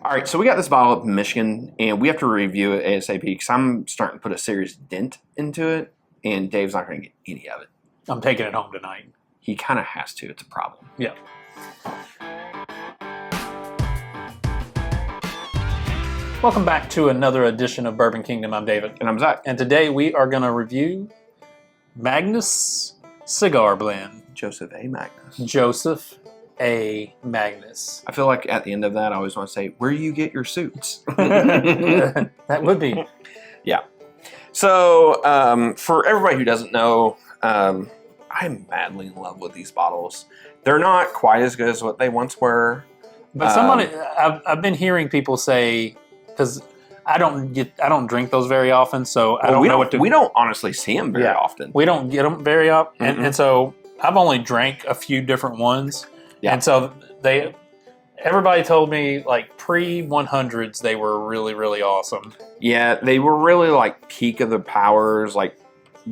All right, so we got this bottle up in Michigan, and we have to review it ASAP because I'm starting to put a serious dent into it, and Dave's not going to get any of it. I'm taking it home tonight. He kind of has to. It's a problem. Yeah. Welcome back to another edition of Bourbon Kingdom. I'm David. And I'm Zach. And today we are going to review Magnus Cigar Blend. Joseph A. Magnus. Joseph A. Magnus. I feel like at the end of that, I always want to say, where do you get your suits? That would be. Yeah. So, for everybody who doesn't know, I'm madly in love with these bottles. They're not quite as good as what they once were. But somebody, I've been hearing people say, because I don't drink those very often, so I don't know what to. We don't honestly see them very often. We don't get them very often, and so I've only drank a few different ones, and so everybody told me like pre-100s they were really, really awesome. Yeah, they were really like peak of the powers, like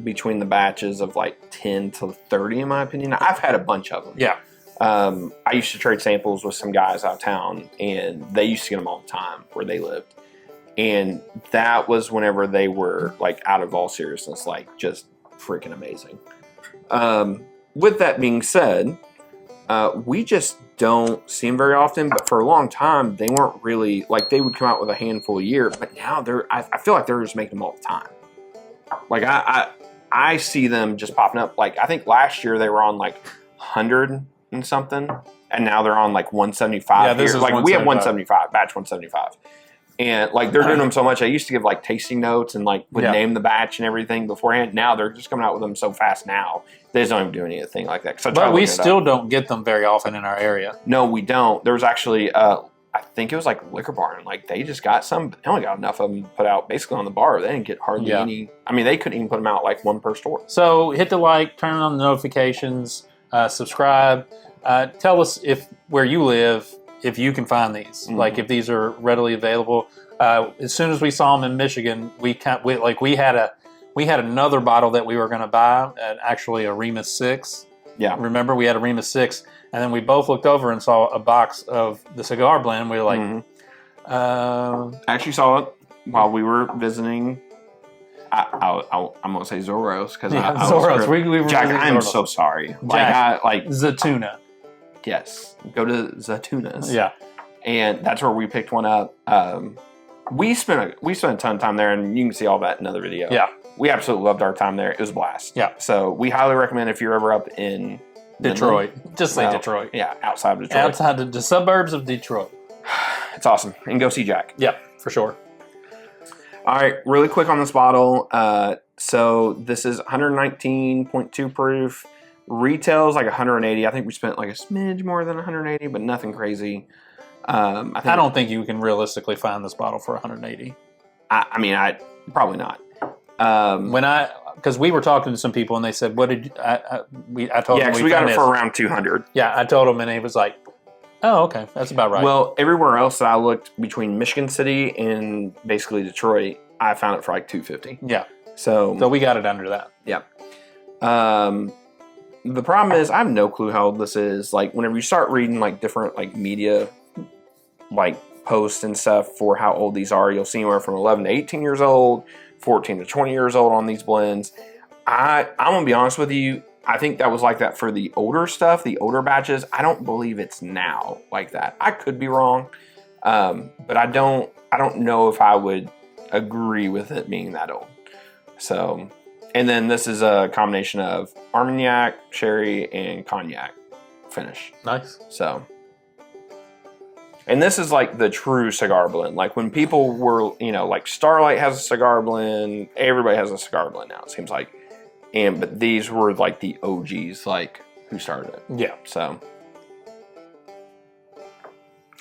between the batches of like 10 to 30, in my opinion. I've had a bunch of them. Yeah. I used to trade samples with some guys out of town, and they used to get them all the time where they lived. And that was whenever they were, like, out of all seriousness, like, just freaking amazing. With that being said, we just don't see them very often, but for a long time, they weren't really, like, they would come out with a handful a year, but now I feel like they're just making them all the time. Like, I see them just popping up. Like, I think last year they were on, like, 100 and something, and now they're on, like, 175. Yeah, this is like, 175. we have 175, batch 175. And, like, they're doing them so much. I used to give, like, tasting notes and, like, would name the batch and everything beforehand. Now they're just coming out with them so fast now. They just don't even do anything like that. But we still don't get them very often in our area. No, we don't. There was actually, I think it was, like, Liquor Barn. Like, they just got some, but they only got enough of them put out basically on the bar. They didn't get hardly any. I mean, they couldn't even put them out, like, one per store. So hit the like, turn on the notifications, subscribe. Tell us where you live, if you can find these, like if these are readily available. As soon as we saw them in Michigan, we had another bottle that we were going to buy, actually a Remus 6. Yeah. Remember, we had a Remus 6, and then we both looked over and saw a box of the cigar blend. We were like, I actually saw it while we were visiting. I'm gonna say Zoros because Zoros. We were Jack, I am so sorry. Like Zatuna. Yes, go to Zatuna's. Yeah, and that's where we picked one up. We spent a ton of time there, and you can see all that in another video. Yeah, we absolutely loved our time there. It was a blast. Yeah, so we highly recommend if you're ever up in Detroit. Just say Detroit. Yeah, outside of Detroit. Outside the suburbs of Detroit. It's awesome, and go see Jack. Yeah, for sure. All right, really quick on this bottle. So this is 119.2 proof. Retails like 180. I think we spent like a smidge more than 180, but nothing crazy. I don't think you can realistically find this bottle for 180. I mean, probably not. Because we were talking to some people and they said, "What did I told them we got it for around 200." Yeah, I told them and he was like, "Oh, okay, that's about right." Well, everywhere else that I looked between Michigan City and basically Detroit, I found it for like 250. Yeah. So we got it under that. Yeah. The problem is I have no clue how old this is. Like whenever you start reading like different like media like posts and stuff for how old these are, you'll see anywhere from 11 to 18 years old, 14 to 20 years old on these blends. I'm gonna be honest with you. I think that was like that for the older stuff, the older batches. I don't believe it's now like that. I could be wrong, but I don't know if I would agree with it being that old. So. And then this is a combination of Armagnac, sherry, and cognac finish. Nice. So, and this is like the true cigar blend. Like when people were, like Starlight has a cigar blend. Everybody has a cigar blend now, it seems like. But these were like the OGs, like who started it. Yeah. So.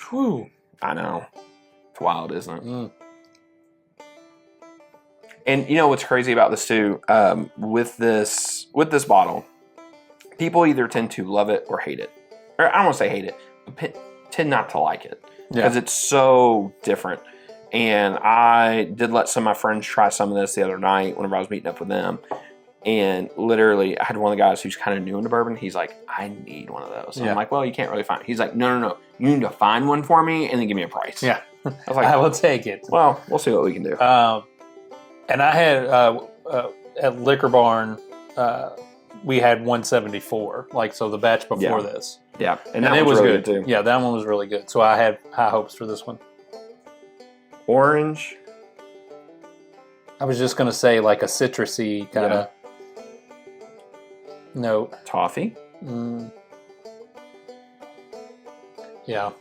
Whew. I know. It's wild, isn't it? And you know what's crazy about this too? With this bottle, people either tend to love it or hate it. Or I don't want to say hate it, but tend not to like it because it's so different. And I did let some of my friends try some of this the other night whenever I was meeting up with them. And literally, I had one of the guys who's kind of new into bourbon. He's like, I need one of those. And I'm like, well, you can't really find it. He's like, no. You need to find one for me and then give me a price. Yeah. I was like, I will take it. well, we'll see what we can do. And I had at Liquor Barn, we had 174, like so the batch before this. Yeah, and it was really good too. Yeah, that one was really good. So I had high hopes for this one. Orange. I was just gonna say like a citrusy kind of note. Toffee. Yeah.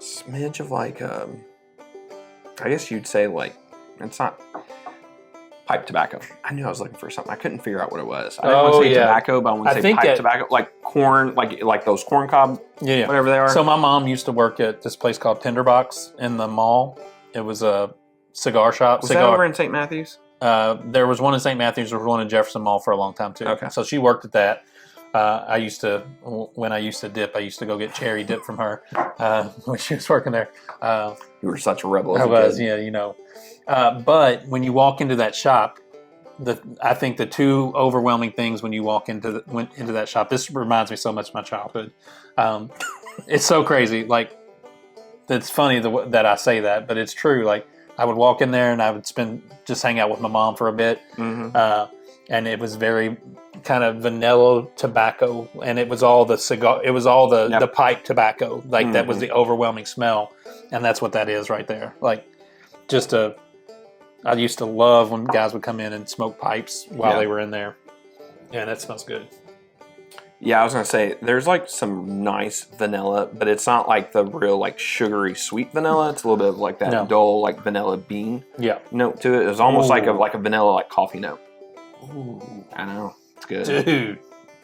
Smidge of like, I guess you'd say like, it's not pipe tobacco. I knew I was looking for something. I couldn't figure out what it was. I didn't want to say tobacco, but I want to say pipe tobacco, like corn, like those corn cob, whatever they are. So my mom used to work at this place called Tinderbox in the mall. It was a cigar shop. Was that over in St. Matthews? There was one in St. Matthews. There was one in Jefferson Mall for a long time too. Okay. So she worked at that. I used to, when I used to dip, I used to go get cherry dip from her when she was working there. You were such a rebel. I was, yeah, you know. But when you walk into that shop, I think the two overwhelming things when you walk into that shop, this reminds me so much of my childhood. It's so crazy. Like, it's funny that I say that, but it's true. Like, I would walk in there and I would just hang out with my mom for a bit. And it was very kind of vanilla tobacco, and it was all the cigar. It was all the pipe tobacco. Like that was the overwhelming smell, and that's what that is right there. Like I used to love when guys would come in and smoke pipes while they were in there. Yeah, that smells good. Yeah, I was gonna say there's like some nice vanilla, but it's not like the real like sugary sweet vanilla. It's a little bit of like that dull like vanilla bean note to it. It was almost like a vanilla like coffee note. Ooh, I know. It's good. Dude.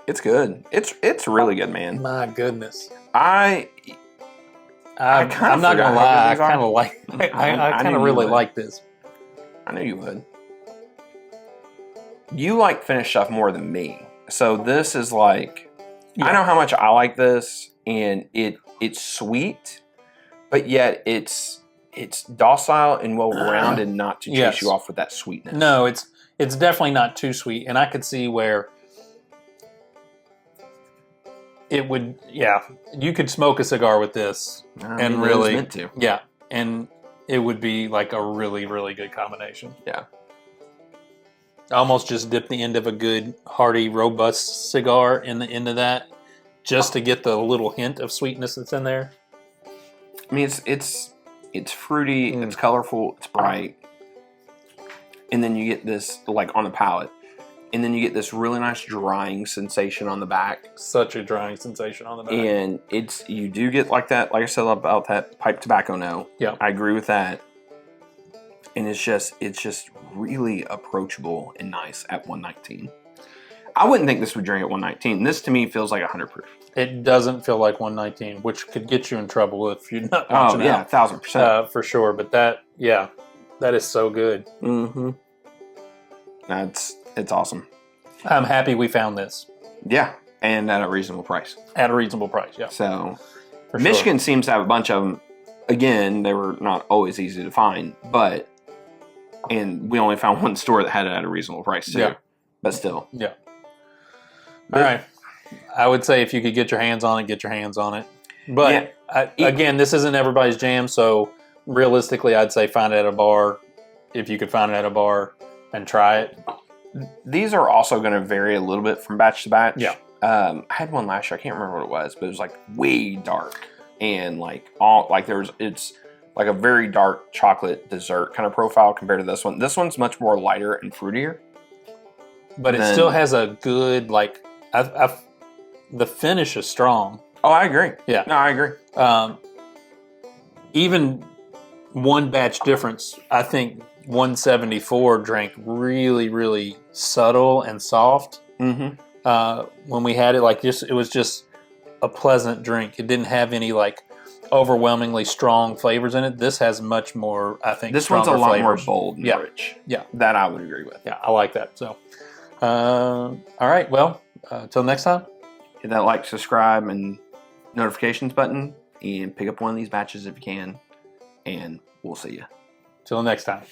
It's good. It's really good, man. My goodness. I'm not gonna lie, I kind of like I kind of really like this. I knew you would. You like finished stuff more than me. So this is like I know how much I like this, and it's sweet, but yet it's docile and well rounded, not to chase you off with that sweetness. No, it's definitely not too sweet, and I could see where it would. Yeah, you could smoke a cigar with this, and really, meant to. Yeah, and it would be like a really, really good combination. Yeah, almost just dip the end of a good, hearty, robust cigar in the end of that, just to get the little hint of sweetness that's in there. I mean, it's fruity, it's colorful, it's bright. And then you get this, like, on the palate. And then you get this really nice drying sensation on the back. Such a drying sensation on the back. And you do get, like that, like I said about that pipe tobacco note. Yeah. I agree with that. And it's just really approachable and nice at 119. I wouldn't think this would drink at 119. This, to me, feels like 100 proof. It doesn't feel like 119, which could get you in trouble if you're not watching out. Oh, yeah, 1,000%. For sure. But that is so good. Mm-hmm. It's awesome. I'm happy we found this. Yeah, and at a reasonable price. At a reasonable price, yeah. So, Michigan seems to have a bunch of them. Again, they were not always easy to find, and we only found one store that had it at a reasonable price too. Yeah. But still. Yeah. All right. I would say if you could get your hands on it, get your hands on it. But again, this isn't everybody's jam, so realistically, I'd say find it at a bar. If you could find it at a bar and try it. These are also going to vary a little bit from batch to batch. Yeah. I had one last year. I can't remember what it was, but it was like way dark and it's like a very dark chocolate dessert kind of profile compared to this one. This one's much more lighter and fruitier. But it still has a good, like, the finish is strong. Oh, I agree. Yeah. No, I agree. Even one batch difference, I think 174 drank really, really subtle and soft. Mm-hmm. When we had it, it was just a pleasant drink. It didn't have any, like, overwhelmingly strong flavors in it. This has much more, I think, this one's a lot flavors. more bold and rich. Yeah. That I would agree with. Yeah, I like that. So, all right. Well, till next time. Hit that like, subscribe, and notifications button, and pick up one of these batches if you can, and we'll see you. Till next time.